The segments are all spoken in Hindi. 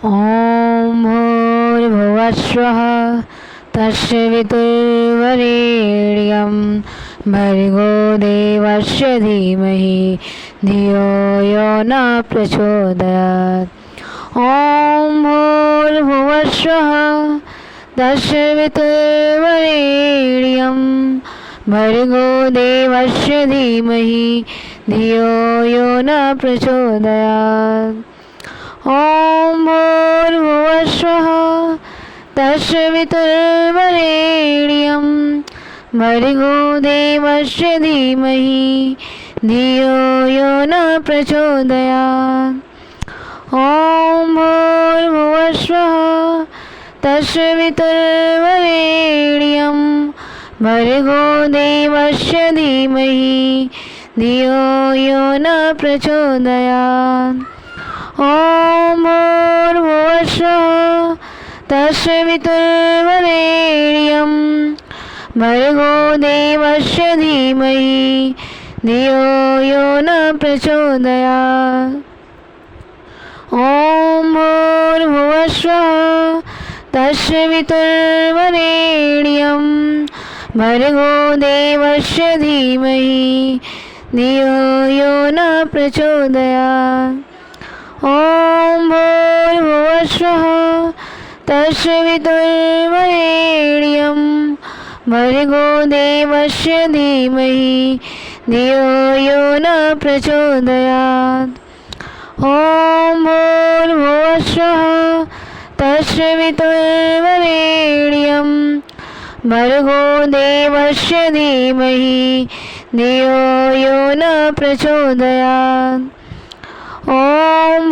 ॐ भूर्भुवस्वः तस्य वितुर्वरेण्यं भर्गो देवस्य धीमहि धियो यो न प्रचोदयात्। ॐ भूर्भुवस्वः तस्य वितुर्वरेण्यं भर्गो देवस्य धीमहि धियो यो न प्रचोदयात्। ॐ भूर्भुवस्वः तस्य वितुर्वरेण्यं भर्गो देवस्य धीमहि धियो यो न प्रचोदयात्। ॐ भूर्भुवस्वः तस्य वितुर्वरेण्यं भर्गो देवस्य धीमहि धियो यो न प्रचोदयात्। ॐ भूर्भुवस्वः तस्य वितुर्वरेण्यं भर्गो देवस्य धीमहि धियो यो न प्रचोदयात्। ॐ भूर्भुवस्वः तस्य वितुर्वरेण्यं भर्गो देवस्य धीमहि धियो यो न प्रचोदयात्। ॐ भूर्भुवस्वः तस्य वितुर्वरेण्यं भर्गो देवस्य धीमहि धियो यो न प्रचोदयात्। ॐ भूर्भुवस्वः तस्य वितुर्वरेण्यं भर्गो देवस्य धीमहि धियो यो न प्रचोदयात्। ॐ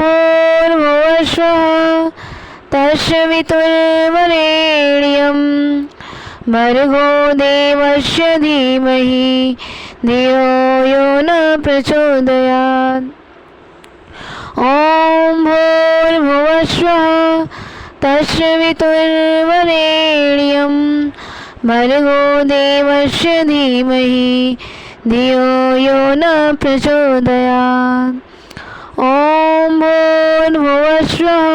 भूर्भुवस्वः तस्य वितुर्वरेण्यं भर्गो देवस्य धीमहि धियो यो न प्रचोदयात्। ॐ भूर्भुवस्वः तस्य वितुर्वरेण्यं भर्गो देवस्य धीमहि धियो यो न प्रचोदयात्। ॐ भूर्भुवस्वः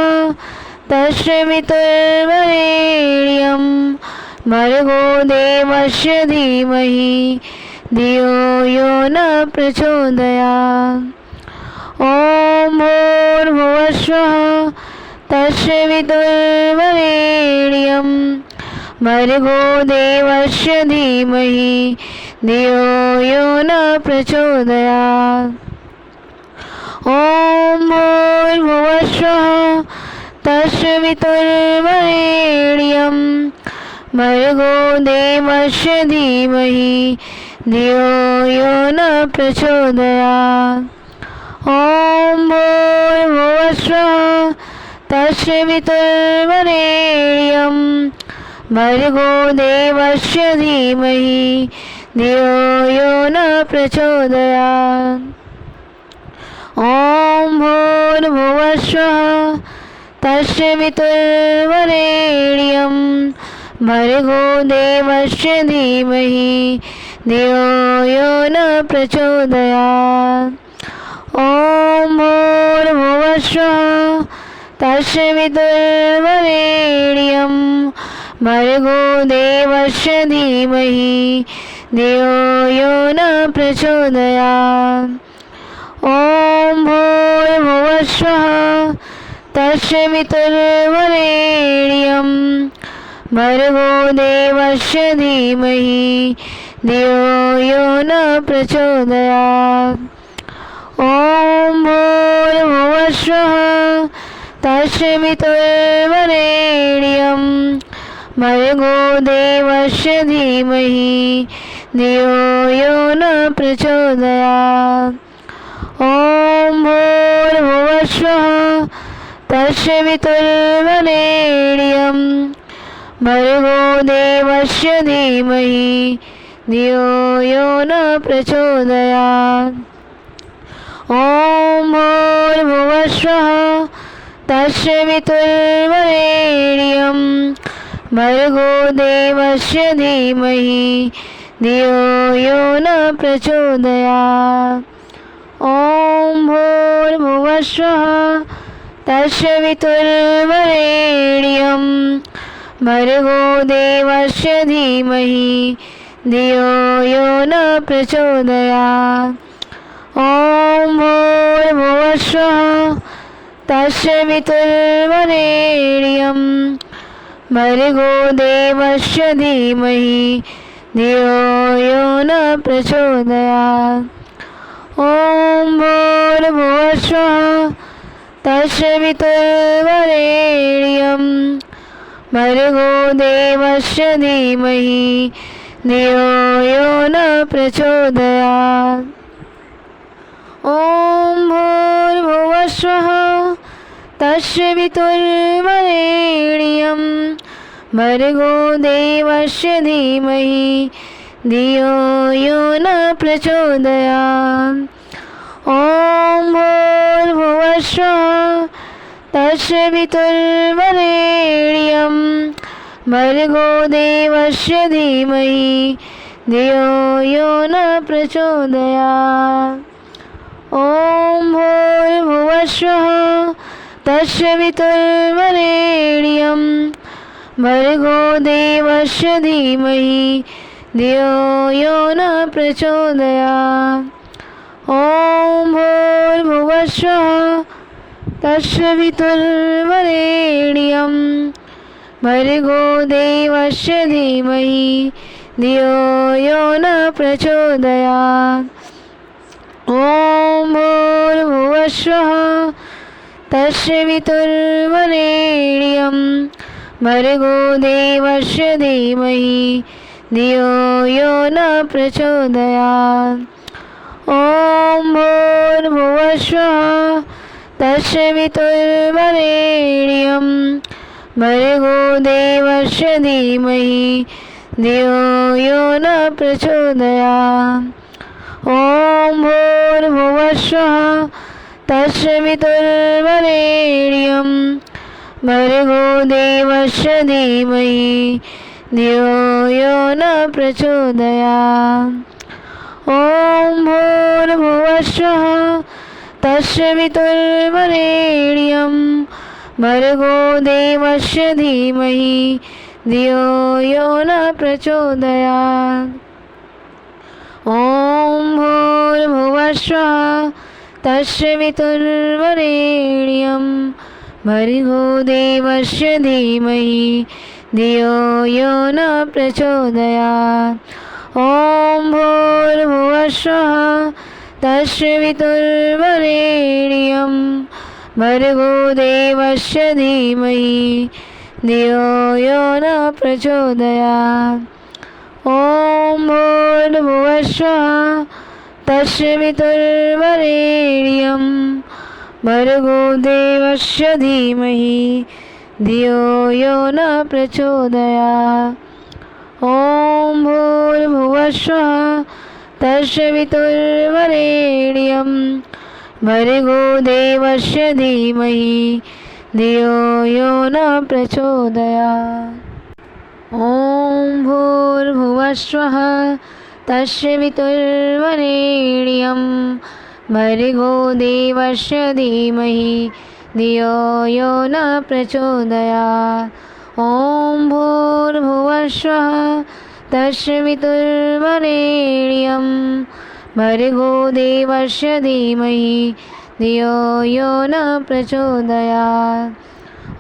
तस्य वितुर्वरेण्यं भर्गो देवस्य धीमहि धियो यो न प्रचोदयात्। ॐ भूर्भुवस्वः तस्य वितुर्वरेण्यं भर्गो देवस्य धीमहि धियो यो न प्रचोदयात्। ॐ भूर्भुवस्वः तस्य वितुर्वरेण्यं भर्गो देवस्य धीमहि धियो यो न प्रचोदयात्। ॐ भूर्भुवस्वः तस्य वितुर्वरेण्यं भर्गो देवस्य धीमहि धियो यो न प्रचोदयात्। ॐ भूर्भुवस्वः तस्य वितुर्वरेण्यं भर्गो देवस्य धीमहि धियो यो न प्रचोदयात्। ॐ भूर्भुवस्वः तस्य वितुर्वरेण्यं भर्गो देवस्य धीमहि धियो यो न प्रचोदयात्। ॐ भूर्भुवस्वः तस्य वितुर्वरेण्यं भर्गो देवस्य धीमहि धियो यो न प्रचोदयात्। ॐ भूर्भुवस्वः तस्य वितुर्वरेण्यं भर्गो देवस्य धीमहि धियो यो न प्रचोदयात्। ॐ भूर्भुवस्वः तस्य वितुर्वरेण्यं भर्गो देवस्य धीमहि धियो यो न प्रचोदयात्। ॐ भूर्भुवस्वः तस्य वितुर्वरेण्यं भर्गो देवस्य धीमहि धियो यो न प्रचोदयात्। ॐ भूर्भुवस्वः तस्य वितुर्वरेण्यं भर्गो देवस्य धीमहि धियो यो न प्रचोदयात्। ॐ भूर्भुवस्सुः तस्य वितुर्वरेण्यं भर्गो देवस्य धीमहि धियो यो न प्रचोदयात्। ॐ भूर्भुवस्सुः तस्य वितुर्वरेण्यं भर्गो देवस्य धीमहि धियो यो न प्रचोदयात्। ॐ भूर्भुवस्सुः तस्य वितुर्वरेण्यं भर्गो देवस्य धीमहि धियो यो न प्रचोदयात्। ॐ भूर्भुवस्सुः तस्य वितुर्वरेण्यं भर्गो देवस्य धीमहि धियो यो न प्रचोदयात्। ॐ भूर्भुवस्सुः तस्य वितुर्वरेण्यं भर्गो देवस्य धीमहि धियो यो न प्रचोदयात्। ॐ भूर्भुवस्सुः तस्य वितुर्वरेण्यं भर्गो देवस्य धीमहि धियो यो न प्रचोदयात्। ॐ भूर्भुवस्सुः तस्य वितुर्वरेण्यं भर्गो देवस्य धीमहि धियो यो न प्रचोदयात्। ॐ भूर्भुवस्सुः तस्य वितुर्वरेण्यं भर्गो देवस्य धीमहि धियो यो न प्रचोदयात्। ॐ भूर्भुवस्सुः तस्य वितुर्वरेण्यं भर्गो देवस्य धीमहि धियो यो न प्रचोदयात्। ॐ भूर्भुवस्सुः तस्य वितुर्वरेण्यं भर्गो देवस्य धीमहि धियो यो न प्रचोदयात्। ॐ भूर्भुवस्सुः तस्य वितुर्वरेण्यं भर्गो देवस्य धीमहि धियो यो न प्रचोदयात्। ॐ भूर्भुवस्सुः तस्य वितुर्वरेण्यं भर्गो देवस्य धीमहि धियो यो न प्रचोदयात्। ॐ भूर्भुवस्सुः तस्य वितुर्वरेण्यं भर्गो देवस्य धीमहि धियो यो न प्रचोदयात्। ॐ भूर्भुवस्सुः तस्य वितुर्वरेण्यं भर्गो देवस्य धीमहि धियो यो न प्रचोदयात्। ॐ भूर्भुवस्सुः तस्य वितुर्वरेण्यं भर्गो देवस्य धीमहि धियो यो न प्रचोदयात्। ॐ भूर्भुवस्सुः तस्य वितुर्वरेण्यं भर्गो देवस्य धीमहि धियो यो न प्रचोदयात्।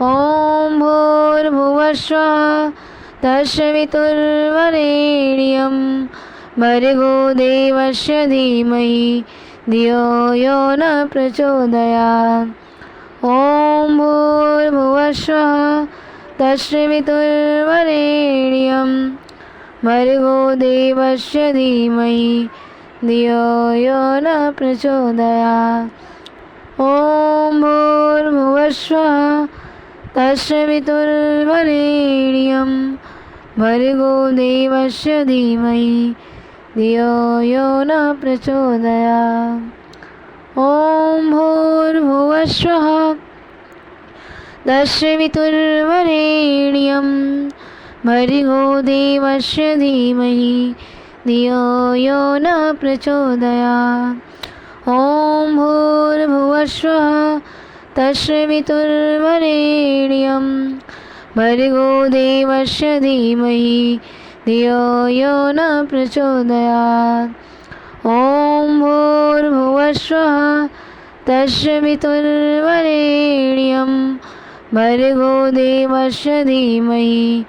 ॐ भूर्भुवस्सुः तस्य वितुर्वरेण्यं भर्गो देवस्य धीमहि धियो यो न प्रचोदयात्। ॐ भूर्भुवस्सुः तस्य वितुर्वरेण्यं भर्गो देवस्य धीमहि धियो यो न प्रचोदयात्। ॐ भूर्भुवस्सुः तस्य वितुर्वरेण्यं भर्गो देवस्य धीमहि धियो यो न प्रचोदयात्। ॐ भूर्भुवस्सुः तस्य वितुर्वरेण्यं भर्गो देवस्य धीमहि धियो यो न प्रचोदयात्। ॐ भूर्भुवस्सुः तस्य वितुर्वरेण्यं भर्गो देवस्य धीमहि धियो यो न प्रचोदयात्। ॐ भूर्भुवस्वः तस्य वितुर्वरेण्यं भर्गो देवस्य धीमहि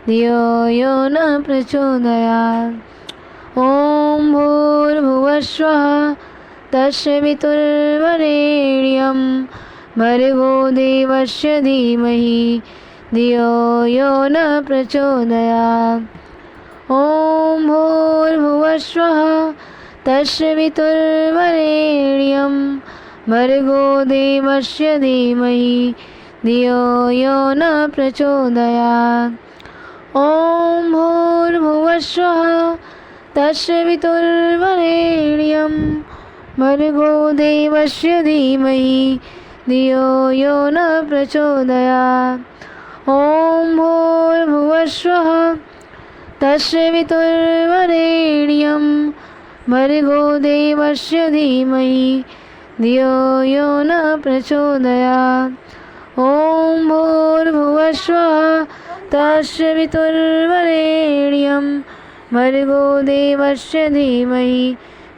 धियो यो न प्रचोदयात्। ॐ भूर्भुवस्वः तस्य वितुर्वरेण्यं भर्गो देवस्य धीमहि धियो यो न प्रचोदयात्। ॐ भूर्भुवस्वः तस्य वितुर्वरेण्यं भर्गो देवस्य धीमहि धियो यो न प्रचोदयात्। ॐ भूर्भुवस्वः तस्य वितुर्वरेण्यं भर्गो देवस्य धीमहि धियो यो न प्रचोदयात्। ॐ भूर्भुवस्वः तस्य वितुर्वरेण्यं भर्गो देवस्य धीमहि धियो यो न प्रचोदयात्। ॐ भूर्भुवस्वः तस्य वितुर्वरेण्यं भर्गो देवस्य धीमहि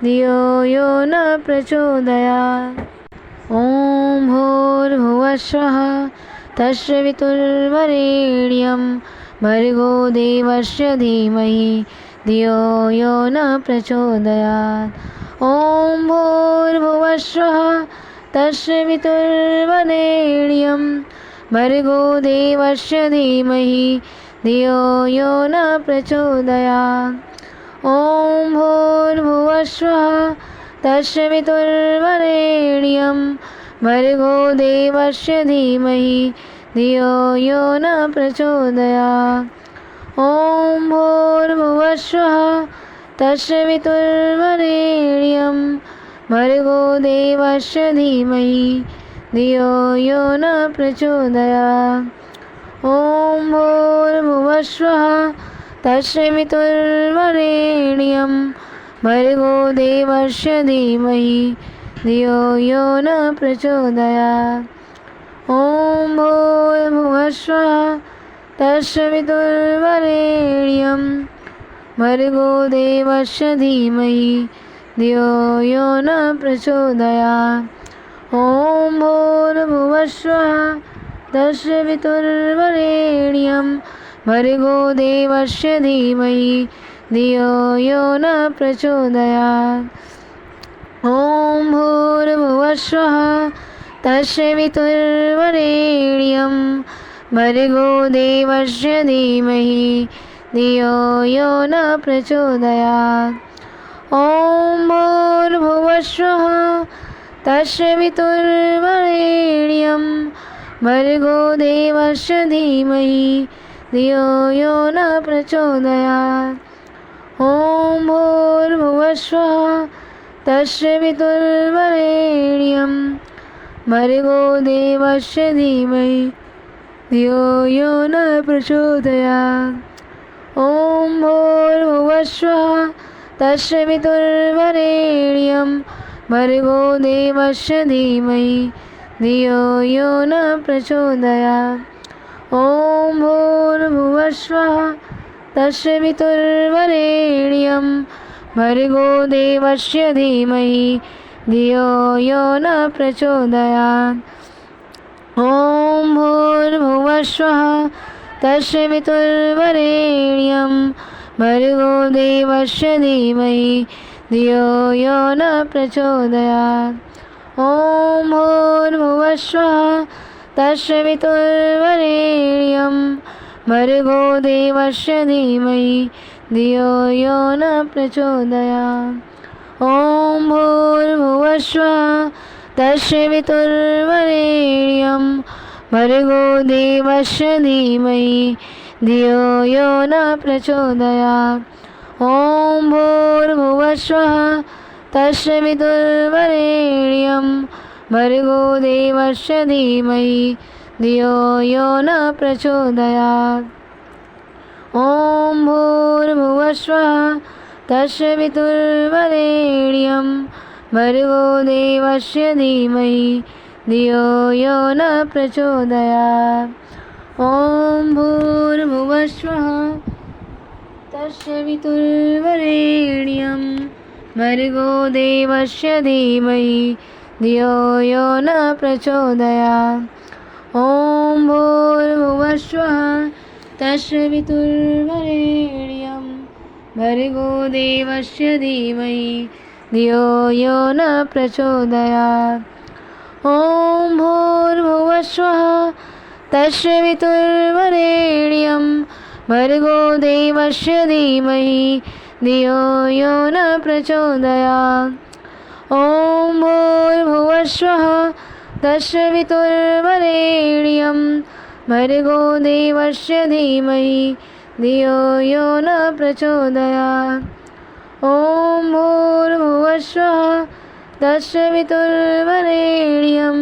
धियो यो न प्रचोदयात्। ॐ भूर्भुवस्वः तस्य वितुर्वरेण्यं भर्गो देवस्य धीमहि धियो यो न प्रचोदयात्। ॐ भूर्भुवस्वः तस्य वितुर्वरेण्यं भर्गो देवस्य धीमहि धियो यो न प्रचोदयात्। ॐ भूर्भुवस्वः तस्य वितुर्वरेण्यं भर्गो देवस्य धीमहि धियो यो न प्रचोदयात्। ॐ भूर्भुवस्वः तस्य वितुर्वरेण्यं भर्गो देवस्य धीमहि धियो यो न प्रचोदयात्। ॐ भूर्भुवस्वः तस्य वितुर्वरेण्यं भर्गो देवस्य धीमहि धियो यो न प्रचोदयात्। ॐ भूर्भुवस्वः तस्य वितुर्वरेण्यं भर्गो देवस्य धीमहि धियो यो न प्रचोदयात्। ॐ भूर्भुवस्वः तस्य वितुर्वरेण्यं भर्गो देवस्य धीमहि धियो यो न प्रचोदयात्। ॐ भूर्भुवस्वः तस्य वितुर्वरेण्यं भर्गो देवस्य धीमहि धियो यो न प्रचोदयात्। ॐ भूर्भुवस्वः तस्य वितुर्वरेण्यं भर्गो देवस्य धीमहि धियो यो न प्रचोदयात्। ॐ भूर्भुवस्वः तस्य वितुर्वरेण्यं भर्गो देवस्य धीमहि धियो यो न प्रचोदयात्। ॐ भूर्भुवस्वः तस्य वितुर्वरेण्यं भर्गो देवस्य धीमहि धियो यो न प्रचोदयात्। ॐ भूर्भुवस्वः तस्य वितुर्वरेण्यं भर्गो देवस्य धीमहि धियो यो न प्रचोदयात्। ॐ भूर्भुवस्वः तस्य वितुर्वरेण्यं भर्गो देवस्य धीमहि धियो यो न प्रचोदयात्। ॐ भूर्भुवस्वः तस्य वितुर्वरेण्यं भर्गो देवस्य धीमहि धियो यो न प्रचोदयात्। ॐ भूर्भुवस्वः तस्य वितुर्वरेण्यं भर्गो देवस्य धीमहि धियो यो न प्रचोदयात्। ॐ भूर्भुवस्वः तस्य वितुर्वरेण्यं भर्गो देवस्य धीमहि धियो यो न प्रचोदयात्। ॐ भूर्भुवस्वः तस्य वितुर्वरेण्यं भर्गो देवस्य धीमहि धियो यो न प्रचोदयात्। ॐ भूर्भुवस्वः तस्य वितुर्वरेण्यं भर्गो देवस्य धीमहि धियो यो न प्रचोदयात्। ॐ भूर्भुवस्वः तस्य वितुर्वरेण्यं भर्गो देवस्य धीमहि धियो यो न प्रचोदयात्। ॐ भूर्भुवस्वः तस्य वितुर्वरेण्यं भर्गो देवस्य धीमहि धियो यो न प्रचोदयात्। ॐ भूर्भुवस्वः तस्य वितुर्वरेण्यं भर्गो देवस्य धीमहि धियो यो न प्रचोदयात्। ॐ भूर्भुवस्वः तस्य वितुर्वरेण्यं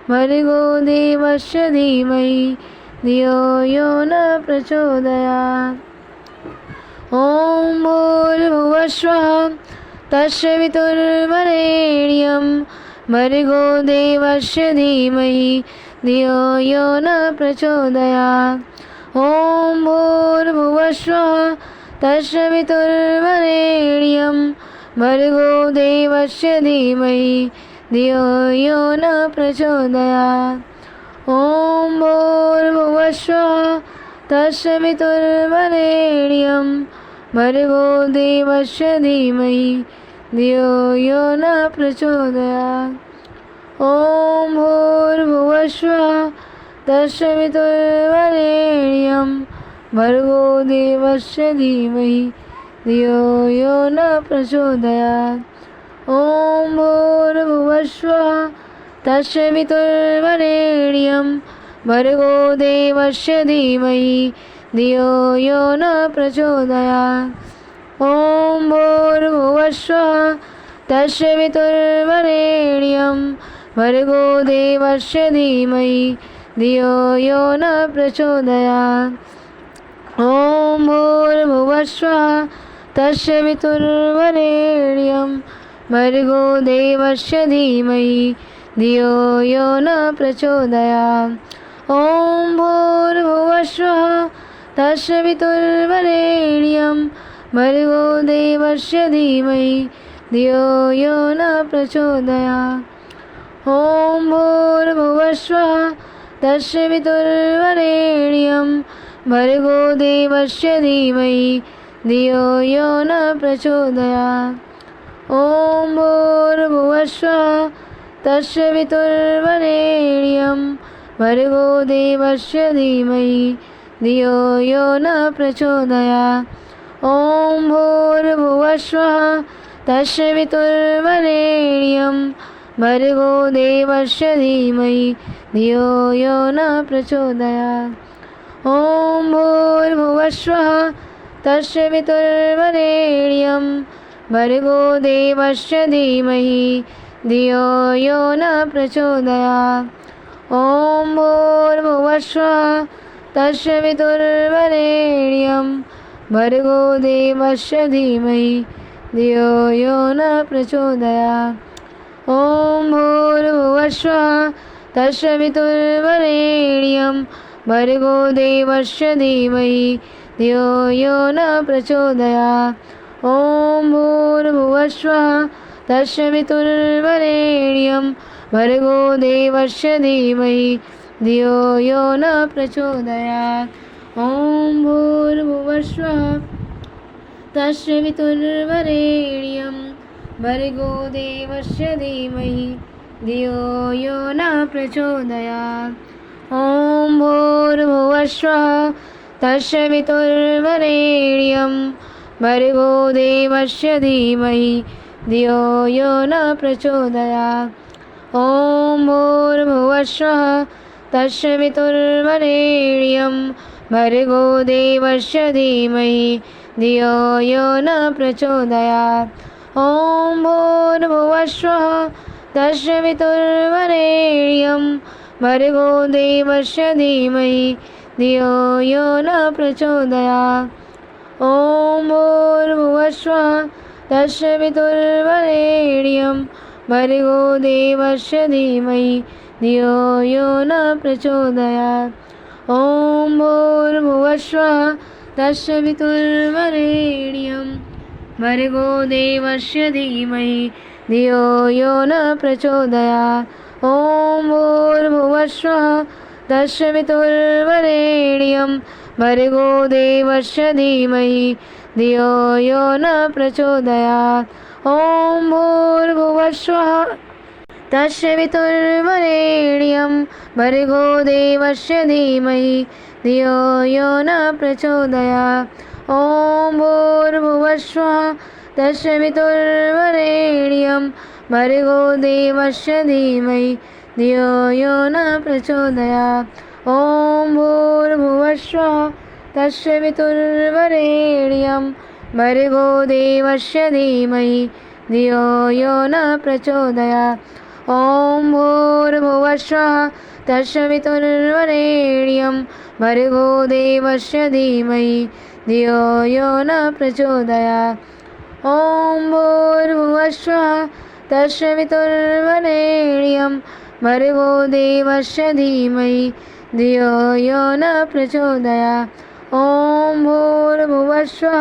भर्गो देवस्य धीमहि धियो यो न प्रचोदयात्। ॐ भूर्भुवस्वः तस्य वितुर्वरेण्यं भर्गो देवस्य धीमहि धियो यो न प्रचोदयात्। ॐ भूर्भुवस्वः तस्य वितुर्वरेण्यं भर्गो देवस्य धीमहि धियो यो न प्रचोदयात्। ॐ भूर्भुवस्वः तस्य वितुर्वरेण्यं भर्गो देवस्य धीमहि धियो यो न प्रचोदयात्। ॐ भूर्भुवस्वः तस्य वितुर्वरेण्यं भर्गो देवस्य धीमहि धियो यो न प्रचोदयात्। ॐ भूर्भुवस्वः तस्य वितुर्वरेण्यं भर्गो देवस्य धीमहि धियो यो न प्रचोदयात्। ॐ भूर्भुवस्वः तस्य वितुर्वरेण्यं भर्गो देवस्य धीमहि धियो यो न प्रचोदयात्। ॐ भूर्भुवस्वः तस्य वितुर्वरेण्यं भर्गो देवस्य धीमहि धियो यो न प्रचोदयात्। ॐ भूर्भुवस्वः तस्य वितुर्वरेण्यं भर्गो देवस्य धीमहि धियो यो न प्रचोदयात्। ॐ भूर्भुवस्वः तस्य वितुर्वरेण्यं भर्गो देवस्य धीमहि धियो यो न प्रचोदयात्। ॐ भूर्भुवस्वः तस्य वितुर्वरेण्यं भर्गो देवस्य धीमहि धियो यो न प्रचोदयात्। ॐ भूर्भुवस्वः तस्य वितुर्वरेण्यं भर्गो देवस्य धीमहि धियो यो न प्रचोदयात्। ॐ भूर्भुवस्वः तस्य वितुर्वरेण्यं भर्गो देवस्य धीमहि धियो यो न प्रचोदयात्। ॐ भूर्भुवस्वः तस्य वितुर्वरेण्यं भर्गो देवस्य धीमहि धियो यो न प्रचोदयात्। ॐ भूर्भुवस्वः तस्य वितुर्वरेण्यं भर्गो देवस्य धीमहि धियो यो न प्रचोदयात्। ॐ भूर्भुवस्वः तस्य वितुर्वरेण्यं भर्गो देवस्य धीमहि धियो यो न प्रचोदयात्। ॐ भूर्भुवस्वः तस्य वितुर्वरेण्यं भर्गो देवस्य धीमहि धियो यो न प्रचोदयात्। ॐ भूर्भुवस्वः तस्य वितुर्वरेण्यं भर्गो देवस्य धीमहि धियो यो न प्रचोदयात्। ॐ भूर्भुवस्वः तस्य वितुर्वरेण्यं भर्गो देवस्य धीमहि धियो यो न प्रचोदयात्। ॐ भूर्भुवस्वः तस्य वितुर्वरेण्यं भर्गो देवस्य धीमहि धियो यो न प्रचोदयात्। ॐ भूर्भुवस्वः तस्य वितुर्वरेण्यं भर्गो देवस्य धीमहि धियो यो न प्रचोदयात्। ॐ भूर्भुवस्वः तत्सवितुर्वरेण्यं भर्गो देवस्य धीमहि धियो यो न प्रचोदयात्। ॐ भूर्भुवस्वः तत्सवितुर्वरेण्यं भर्गो देवस्य धीमहि धियो यो न प्रचोदयात्। ॐ भूर्भुवस्वः तत्सवितुर्वरेण्यं भर्गो देवस्य धीमहि धियो यो न प्रचोदयात्। ॐ भूर्भुवस्वः तत्सवितुर्वरेण्यं भर्गो देवस्य धीमहि धियो यो न प्रचोदयात्। ॐ भूर्भुवस्वः तत्सवितुर्वरेण्यं भर्गो देवस्य धीमहि धियो यो न प्रचोदयात्। ॐ भूर्भुवस्वः तत्सवितुर्वरेण्यं भर्गो देवस्य धीमहि धियो यो न प्रचोदयात्। ॐ भूर्भुवस्वः तत्सवितुर्वरेण्यं भर्गो देवस्य धीमहि धियो यो न प्रचोदयात्। ॐ भूर्भुवस्वः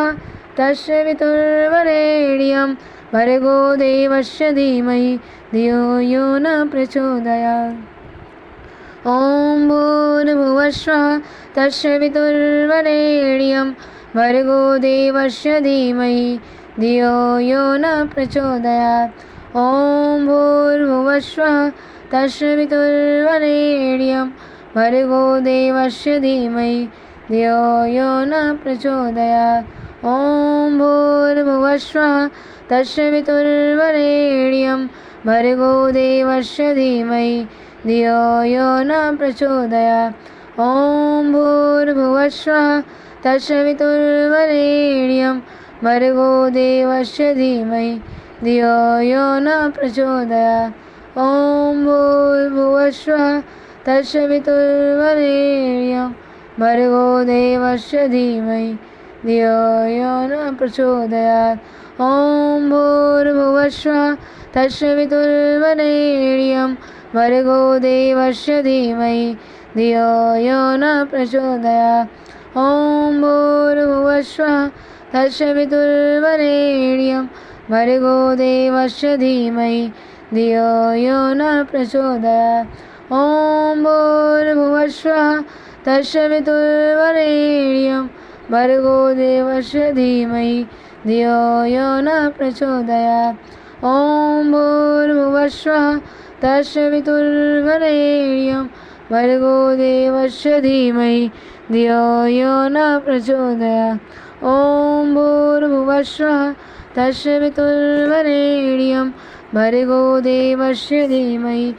तत्सवितुर्वरेण्यं भर्गो देवस्य धीमहि धियो यो न प्रचोदयात्। ॐ भूर्भुवस्वः तत्सवितुर्वरेण्यं भर्गो देवस्य धीमहि धियो यो न प्रचोदयात्। ॐ भूर्भुवस्वः तत्सवितुर्वरेण्यं भर्गो देवस्य धीमहि धियो यो न प्रचोदयात्। ॐ भूर्भुवस्वः तत्सवितुर्वरेण्यं भर्गो देवस्य धीमहि धियो यो न प्रचोदयात्। ॐ भूर्भुवस्वः तत्सवितुर्वरेण्यं भर्गो देवस्य धीमहि धियो यो न प्रचोदयात्। ॐ भूर्भुवस्वः तत्सवितुर्वरेण्यं भर्गो देवस्य धीमहि धियो यो न प्रचोदयात्। ॐ भूर्भुवस्वः तत्सवितुर्वरेण्यं भर्गो देवस्य धीमहि धियो यो न प्रचोदयात्। ॐ भूर्भुवस्वः तत्सवितुर्वरेण्यं भर्गो देवस्य धीमहि धियो यो न प्रचोदयात्। ॐ भूर्भुवस्वः तत्सवितुर्वरेण्यं भर्गो देवस्य धीमहि धियो यो न प्रचोदयात्। ॐ भूर्भुवस्वः तत्सवितुर्वरेण्यं भर्गो देवस्य धीमहि धियो यो न प्रचोदयात्। ॐ भूर्भुवस्वः तत्सवितुर्वरेण्यं भर्गो देवस्य धीमहि